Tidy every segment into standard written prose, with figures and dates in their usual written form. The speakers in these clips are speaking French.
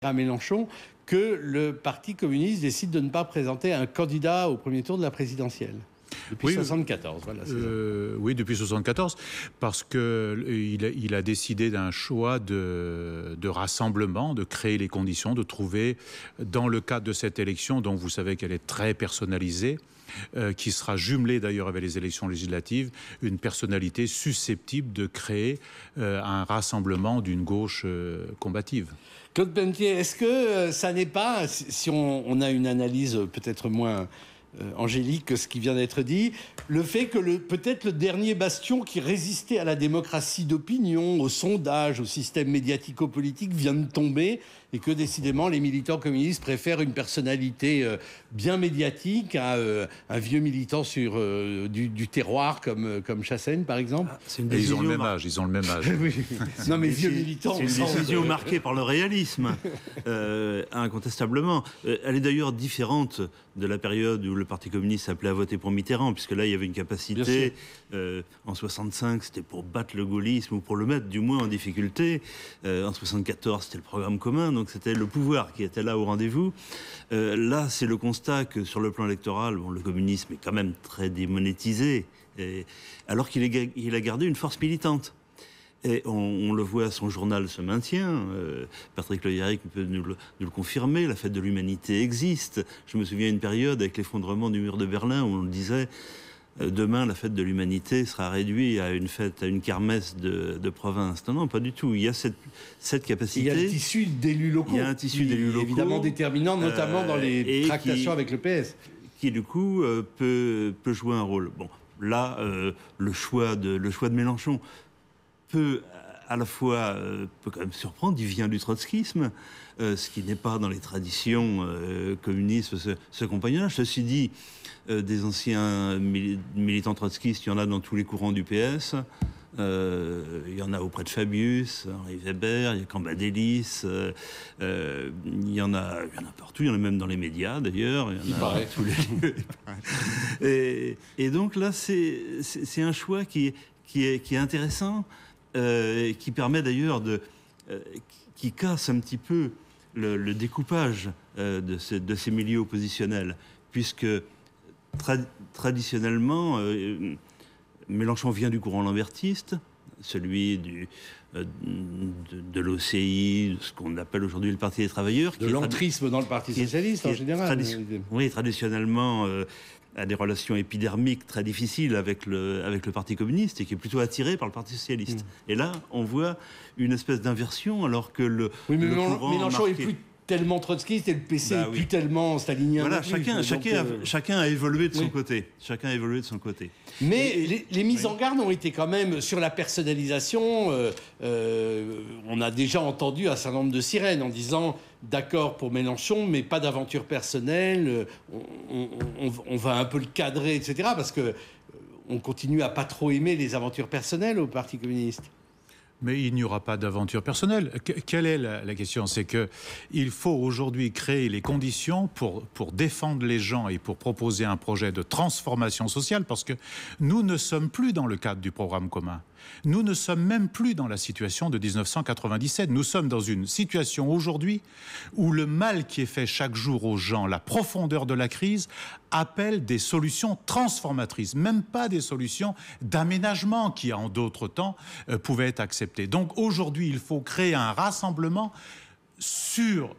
à Mélenchon que le Parti communiste décide de ne pas présenter un candidat au premier tour de la présidentielle. Depuis 1974, voilà. Oui, depuis 1974, parce qu'il a décidé d'un choix de rassemblement, de créer les conditions, de trouver, dans le cadre de cette élection, dont vous savez qu'elle est très personnalisée, qui sera jumelée d'ailleurs avec les élections législatives, une personnalité susceptible de créer un rassemblement d'une gauche combative. Claude Pelletier, est-ce que ça n'est pas, si on a une analyse peut-être moins angélique que ce qui vient d'être dit, le fait que peut-être le dernier bastion qui résistait à la démocratie d'opinion, au sondage, au système médiatico-politique vient de tomber et que décidément les militants communistes préfèrent une personnalité bien médiatique à un vieux militant du terroir comme Chassaigne par exemple? Ils ont le même âge, Oui. Non mais vieux militants... C'est une décision marquée par le réalisme, incontestablement. Elle est d'ailleurs différente de la période où le Parti communiste s'appelait à voter pour Mitterrand, puisque là il y avait une capacité, en 65 c'était pour battre le gaullisme ou pour le mettre du moins en difficulté, en 74 c'était le programme commun, donc c'était le pouvoir qui était là au rendez-vous. Là c'est le constat que sur le plan électoral, le communisme est quand même très démonétisé, alors qu'il a gardé une force militante. Et on le voit, son journal se maintient. Patrick Le Yarrick peut nous le confirmer. La fête de l'humanité existe. Je me souviens d'une période avec l'effondrement du mur de Berlin où on disait demain la fête de l'humanité sera réduite à une kermesse de province. Non, pas du tout. Il y a cette capacité. Il y a le tissu d'élus locaux. Il y a un tissu d'élus locaux évidemment déterminant, notamment dans les tractations avec le PS, qui du coup peut jouer un rôle. Bon, là, le choix de Mélenchon peut à la fois peut quand même surprendre, il vient du trotskisme, ce qui n'est pas dans les traditions communistes, ce compagnonnage. Ceci dit, des anciens militants trotskistes, il y en a dans tous les courants du PS, il y en a auprès de Fabius, Henri Weber, il y a Cambadélis, il y en a partout, il y en a même dans les médias d'ailleurs, il y en a dans tous les lieux. Et donc là, c'est un choix qui est intéressant, qui permet d'ailleurs qui casse un petit peu le découpage de ces milieux oppositionnels, puisque traditionnellement Mélenchon vient du courant lambertiste, celui de l'OCI, de ce qu'on appelle aujourd'hui le Parti des travailleurs, de l'entrisme dans le Parti socialiste en général. Oui, traditionnellement a des relations épidermiques très difficiles avec le Parti communiste et qui est plutôt attiré par le Parti socialiste. Et là, on voit une espèce d'inversion alors que le courant Mélenchon est plus tellement trotskiste et le PC est plus tellement stalinien. Voilà, chacun a évolué de son côté. Chacun a évolué de son côté. Mais les mises en garde ont été quand même sur la personnalisation. On a déjà entendu un certain nombre de sirènes en disant d'accord pour Mélenchon, mais pas d'aventure personnelle. On va un peu le cadrer, etc. Parce que on continue à pas trop aimer les aventures personnelles au Parti communiste. Mais il n'y aura pas d'aventure personnelle. Quelle est la question? C'est qu'il faut aujourd'hui créer les conditions pour défendre les gens et pour proposer un projet de transformation sociale, parce que nous ne sommes plus dans le cadre du programme commun. Nous ne sommes même plus dans la situation de 1997. Nous sommes dans une situation aujourd'hui où le mal qui est fait chaque jour aux gens, la profondeur de la crise, appelle des solutions transformatrices, même pas des solutions d'aménagement qui, en d'autres temps, pouvaient être acceptées. Donc aujourd'hui, il faut créer un rassemblement sur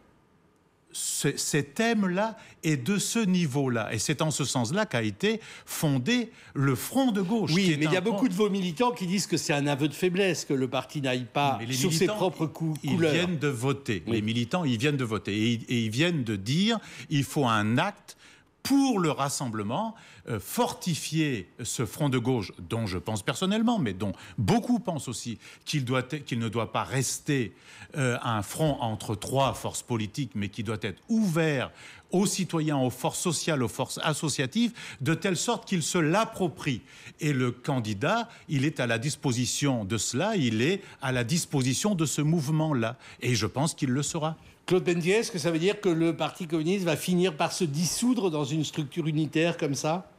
ces thèmes-là et de ce niveau-là. Et c'est en ce sens-là qu'a été fondé le Front de gauche. Oui, mais il y a beaucoup de vos militants qui disent que c'est un aveu de faiblesse, que le parti n'aille pas sur ses propres couleurs. Ils viennent de voter. Oui. Les militants, ils viennent de voter. Et ils viennent de dire il faut un acte pour le rassemblement, fortifier ce front de gauche, dont je pense personnellement, mais dont beaucoup pensent aussi qu'il ne doit pas rester un front entre trois forces politiques, mais qui doit être ouvert aux citoyens, aux forces sociales, aux forces associatives, de telle sorte qu'il se l'approprie. Et le candidat, il est à la disposition de cela, il est à la disposition de ce mouvement-là. Et je pense qu'il le sera. Claude Pelletier, est-ce que ça veut dire que le Parti communiste va finir par se dissoudre dans une structure unitaire comme ça?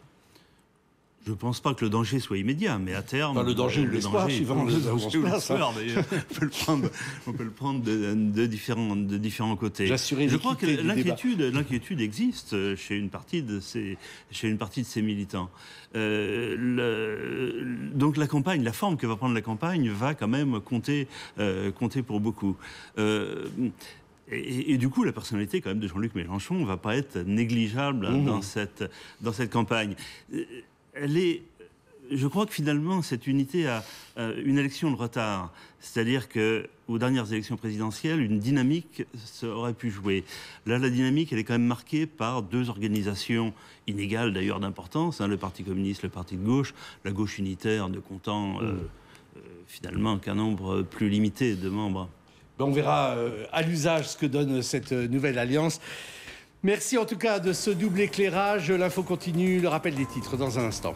Je ne pense pas que le danger soit immédiat, mais à terme... Enfin, le danger, l'espoir, suivant le où on danger se ou place, l'espoir, d'ailleurs. On peut le prendre de différents côtés. Je crois que l'inquiétude existe chez une partie de ces militants. Donc la campagne, la forme que va prendre la campagne va quand même compter pour beaucoup. Et du coup, la personnalité quand même de Jean-Luc Mélenchon ne va pas être négligeable dans cette campagne. Je crois que finalement, cette unité a une élection de retard. C'est-à-dire qu'aux dernières élections présidentielles, une dynamique aurait pu jouer. Là, la dynamique, elle est quand même marquée par deux organisations inégales d'ailleurs d'importance, le Parti communiste, le Parti de gauche, la gauche unitaire ne comptant finalement qu'un nombre plus limité de membres. On verra à l'usage ce que donne cette nouvelle alliance. Merci en tout cas de ce double éclairage. L'info continue, le rappel des titres dans un instant.